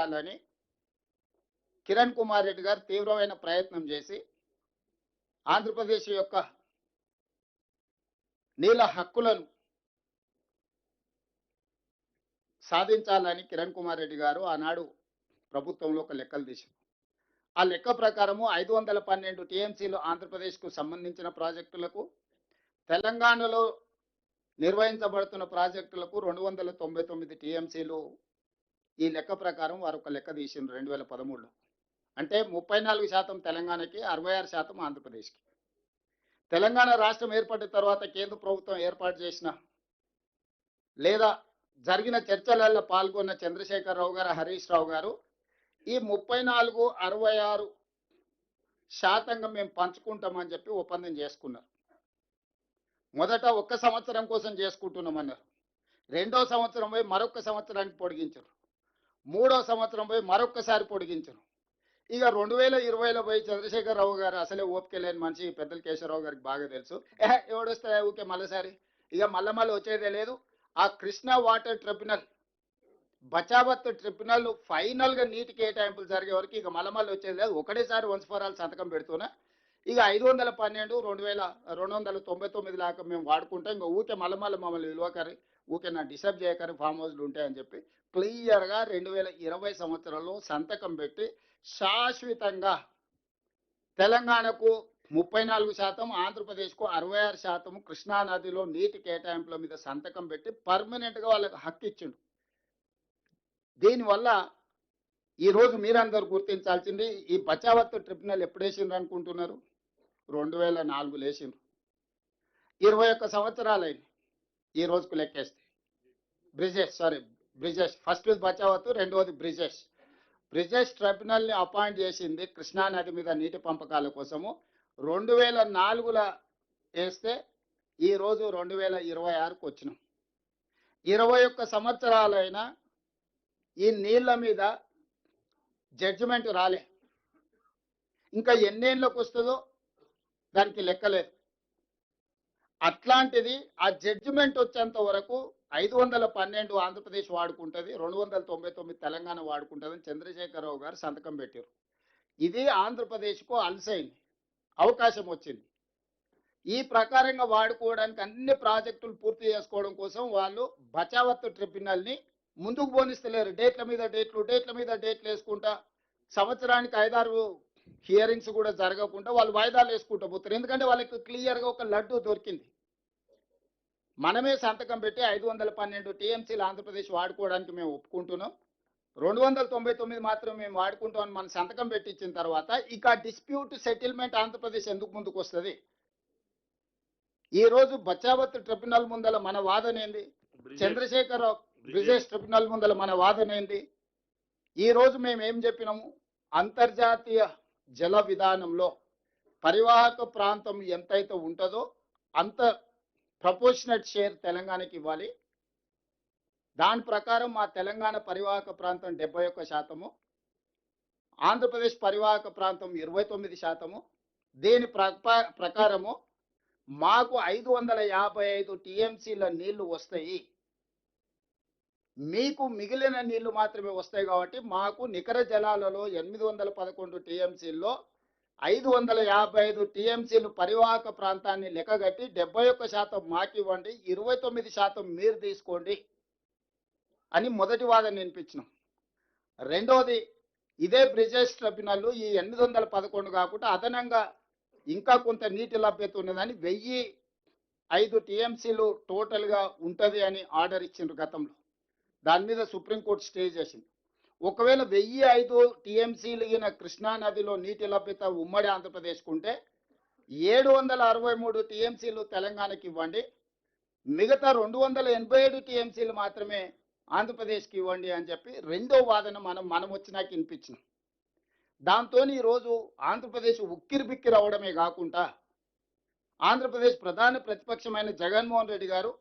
చేయాలని కిరణ్ కుమార్ రెడ్డి గారు తీవ్రమైన ప్రయత్నం చేసి ఆంధ్రప్రదేశ్ యొక్క నీళ్ళ హక్కులను సాధించాలని కిరణ్ కుమార్ రెడ్డి గారు ఆనాడు ప్రభుత్వంలో ఒక లెక్కలు తీశారు. ఆ లెక్క ప్రకారము 512 టీఎంసీలు ఆంధ్రప్రదేశ్కు సంబంధించిన ప్రాజెక్టులకు, తెలంగాణలో నిర్వహించబడుతున్న ప్రాజెక్టులకు 299 టీఎంసీలు. ఈ లెక్క ప్రకారం వారు ఒక లెక్క తీసిండ్రు 2013లో. అంటే 34% తెలంగాణకి, 66% ఆంధ్రప్రదేశ్కి. తెలంగాణ రాష్ట్రం ఏర్పడిన తర్వాత కేంద్ర ప్రభుత్వం ఏర్పాటు చేసిన లేదా జరిగిన చర్చలలో పాల్గొన్న చంద్రశేఖరరావు గారు, హరీష్ రావు గారు ఈ 34, 66% మేము పంచుకుంటామని చెప్పి ఒప్పందం చేసుకున్నారు. మొదట 1 సంవత్సరం కోసం చేసుకుంటున్నామన్నారు. 2వ సంవత్సరం పోయి మరొక సంవత్సరానికి పొడిగించారు. 3వ సంవత్సరం పోయి మరొకసారి పొడిగించారు. ఇక 2020లో పోయి చంద్రశేఖరరావు గారు అసలే ఓపిక లేని మనిషి, పెద్దల కేశవరావు గారికి బాగా తెలుసు. ఎవడొస్తే ఊకే మళ్ళీసారి ఇక మళ్ళీ వచ్చేదే లేదు. ఆ Krishna water tribunal, Bachawat tribunal ఫైనల్గా నీటి కేటాయింపులు జరిగే వరకు ఇక మళ్ళీ వచ్చేది లేదు. ఒకటేసారి వన్స్ ఫర్ ఆల్ సంతకం పెడుతున్నా ఇక 512, 2299 లాగా మేము వాడుకుంటాం. ఇంకా ఊకే మమ్మల్ని విలువకరి, ఊకే నా డిస్టర్బ్ చేయకరి, ఫామ్ హౌస్లు ఉంటాయని చెప్పి క్లియర్గా 2020 సంవత్సరంలో సంతకం పెట్టి శాశ్వతంగా తెలంగాణకు 34%, ఆంధ్రప్రదేశ్కు 66% కృష్ణానదిలో నీటి కేటాయింపుల మీద సంతకం పెట్టి పర్మనెంట్గా వాళ్ళకి హక్కు ఇచ్చిండు. దీనివల్ల ఈరోజు మీరందరూ గుర్తించాల్సింది, ఈ బచావత్ ట్రిబ్యునల్ ఎప్పుడు వేసిండ్రు అనుకుంటున్నారు? 2004లో వేసిండ్రు. 21 సంవత్సరాలైంది ఈ రోజుకు లెక్కేస్తే. బ్రిజేష్ ఫస్ట్ బచావత్, రెండవది బ్రిజేష్ ట్రిబ్యునల్ని అపాయింట్ చేసింది కృష్ణానది మీద నీటి పంపకాల కోసము 2004లో వేస్తే ఈరోజు 2026కు వచ్చినాం. 21 సంవత్సరాలైనా ఈ నీళ్ల మీద జడ్జిమెంట్ రాలే. ఇంకా ఎన్నేళ్ళకు వస్తుందో దానికి లెక్కలేదు. అట్లాంటిది ఆ జడ్జిమెంట్ వచ్చేంత వరకు 512 ఆంధ్రప్రదేశ్ వాడుకుంటుంది, 299 తెలంగాణ వాడుకుంటుందని చంద్రశేఖరరావు గారు సంతకం పెట్టారు. ఇది ఆంధ్రప్రదేశ్కు అలసైంది, అవకాశం వచ్చింది. ఈ ప్రకారంగా వాడుకోవడానికి అన్ని ప్రాజెక్టులు పూర్తి చేసుకోవడం కోసం వాళ్ళు బచావత్ ట్రిబ్యునల్ని ముందుకు పోనిస్తలేరు. డేట్ల మీద డేట్లు వేసుకుంటా సంవత్సరానికి 5-6 హియరింగ్స్ కూడా జరగకుండా వాళ్ళు వాయిదాలు వేసుకుంటూ పోతారు. ఎందుకంటే వాళ్ళకి క్లియర్గా ఒక లడ్డు దొరికింది. మనమే సంతకం పెట్టి 512 టీఎంసీలు ఆంధ్రప్రదేశ్ వాడుకోవడానికి మేము ఒప్పుకుంటున్నాం, 299 మాత్రం మేము వాడుకుంటామని మన సంతకం పెట్టించిన తర్వాత ఇక డిస్ప్యూట్ సెటిల్మెంట్ ఆంధ్రప్రదేశ్ ఎందుకు ముందుకు వస్తుంది? ఈరోజు బచావత్ ట్రిబ్యునల్ ముందల మన వాదన ఏంది? చంద్రశేఖరరావు బ్రిజేష్ ట్రిబ్యునల్ ముందల మన వాదన ఏంది? ఈరోజు మేము ఏం చెప్పినాము? అంతర్జాతీయ జల విధానంలో పరివాహక ప్రాంతం ఎంతైతే ఉంటుందో అంత ప్రపోర్షనట్ షేర్ తెలంగాణకి ఇవ్వాలి. దాని ప్రకారం మా తెలంగాణ పరివాహక ప్రాంతం 71%, ఆంధ్రప్రదేశ్ పరివాహక ప్రాంతం 29%. దీని ప్రకారము మాకు 555 టీఎంసీల నీళ్లు వస్తాయి, మీకు మిగిలిన నీళ్లు మాత్రమే వస్తాయి. కాబట్టి మాకు నికర జలాలలో 811 టీఎంసీల్లో 555 టీఎంసీలు పరివాహక ప్రాంతాన్ని లెక్కగట్టి 71% మాకు ఇవ్వండి, 29% మీరు తీసుకోండి అని మొదటి వాదన వినిపించినాం. రెండవది, ఇదే బ్రిజేష్ ట్రిబ్యునల్ ఈ 811 కాకుండా అదనంగా ఇంకా కొంత నీటి లభ్యత ఉన్నదని 1005 టీఎంసీలు టోటల్గా ఉంటుంది అని ఆర్డర్ ఇచ్చిండ్రు గతంలో. దాని మీద సుప్రీంకోర్టు స్టే చేసింది. ఒకవేళ 1005 టీఎంసీలు అయిన కృష్ణానదిలో నీటి లభ్యత ఉమ్మడి ఆంధ్రప్రదేశ్కు ఉంటే 763 టీఎంసీలు తెలంగాణకి ఇవ్వండి, మిగతా 287 టీఎంసీలు మాత్రమే ఆంధ్రప్రదేశ్కి ఇవ్వండి అని చెప్పి రెండో వాదన మనం వచ్చినాక వినిపించినాం. దాంతో ఈరోజు ఆంధ్రప్రదేశ్ ఉక్కిరి బిక్కిరి అవడమే కాకుండా ఆంధ్రప్రదేశ్ ప్రధాన ప్రతిపక్షమైన జగన్మోహన్ రెడ్డి గారు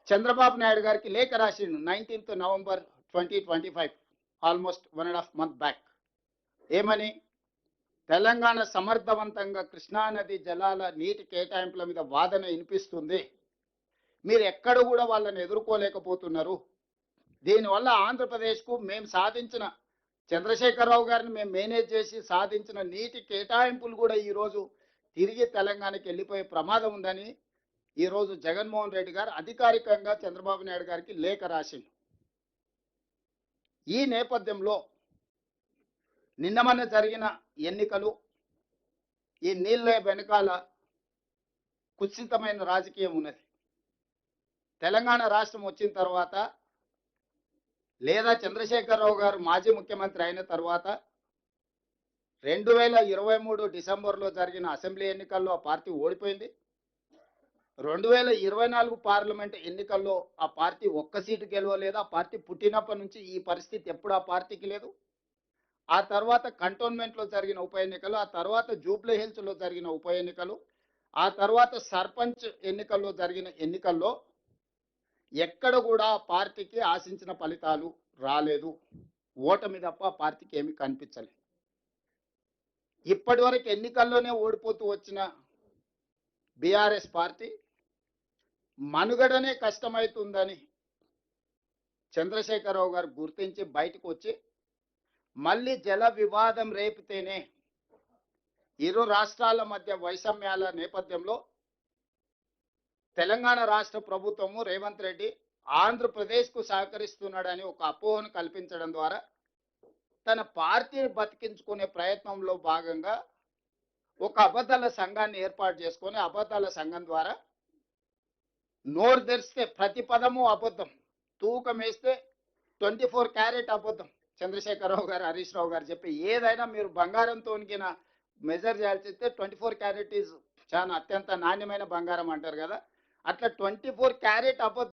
చంద్రబాబు నాయుడు గారికి లేఖ రాసిండు 19th November 2025, almost 1.5 months back. ఏమని? తెలంగాణ సమర్థవంతంగా కృష్ణానది జలాల నీటి కేటాయింపుల మీద వాదన వినిపిస్తుంది, మీరు ఎక్కడ కూడా వాళ్ళని ఎదుర్కోలేకపోతున్నారు, దీనివల్ల ఆంధ్రప్రదేశ్కు మేము సాధించిన చంద్రశేఖరరావు గారిని మేము మేనేజ్ చేసి సాధించిన నీటి కేటాయింపులు కూడా ఈరోజు తిరిగి తెలంగాణకి వెళ్ళిపోయే ప్రమాదం ఉందని ఈరోజు జగన్మోహన్ రెడ్డి గారు అధికారికంగా చంద్రబాబు నాయుడు గారికి లేఖ రాసిండు. ఈ నేపథ్యంలో నిన్న జరిగిన ఎన్నికలు, ఈ నీళ్ళ వెనకాల కుత్సితమైన రాజకీయం ఉన్నది. తెలంగాణ రాష్ట్రం వచ్చిన తర్వాత లేదా చంద్రశేఖరరావు గారు మాజీ ముఖ్యమంత్రి అయిన తర్వాత 2023 డిసెంబర్లో జరిగిన అసెంబ్లీ ఎన్నికల్లో ఆ పార్టీ ఓడిపోయింది. 2024 పార్లమెంట్ ఎన్నికల్లో ఆ పార్టీ ఒక్క సీటు గెలవలేదు. ఆ పార్టీ పుట్టినప్పటి నుంచి ఈ పరిస్థితి ఎప్పుడు ఆ పార్టీకి లేదు. ఆ తర్వాత కంటోన్మెంట్లో జరిగిన ఉప ఎన్నికలు, ఆ తర్వాత జూబ్లీ హిల్స్లో జరిగిన ఉప ఎన్నికలు, ఆ తర్వాత సర్పంచ్ ఎన్నికల్లో జరిగిన ఎన్నికల్లో ఎక్కడ కూడా పార్టీకి ఆశించిన ఫలితాలు రాలేదు. ఓటమి తప్ప పార్టీకి ఏమీ కనిపించలేదు. ఇప్పటి వరకు ఎన్నికల్లోనే ఓడిపోతూ వచ్చిన బీఆర్ఎస్ పార్టీ మనుగడనే కష్టమవుతుందని చంద్రశేఖరరావు గారు గుర్తించి బయటకు వచ్చి మళ్ళీ జల వివాదం రేపితేనే ఇరు రాష్ట్రాల మధ్య వైషమ్యాల నేపథ్యంలో తెలంగాణ రాష్ట్ర ప్రభుత్వము రేవంత్ రెడ్డి ఆంధ్రప్రదేశ్కు సహకరిస్తున్నాడని ఒక అపోహను కల్పించడం ద్వారా తన పార్టీని బతికించుకునే ప్రయత్నంలో భాగంగా ఒక అబద్ధాల సంఘాన్ని ఏర్పాటు చేసుకొని అబద్ధాల సంఘం ద్వారా నోరు తెరిస్తే ప్రతి పదము అబద్ధం, తూకం వేస్తే 24 క్యారెట్ అబద్ధం. చంద్రశేఖరరావు గారు, హరీష్ రావు గారు చెప్పి ఏదైనా మీరు బంగారంతో మెజర్ చేయాల్సి వస్తే 24 క్యారెట్ ఈజ్ చాలా అత్యంత నాణ్యమైన బంగారం అంటారు కదా, అట్లా 24 క్యారెట్ అబద్ధం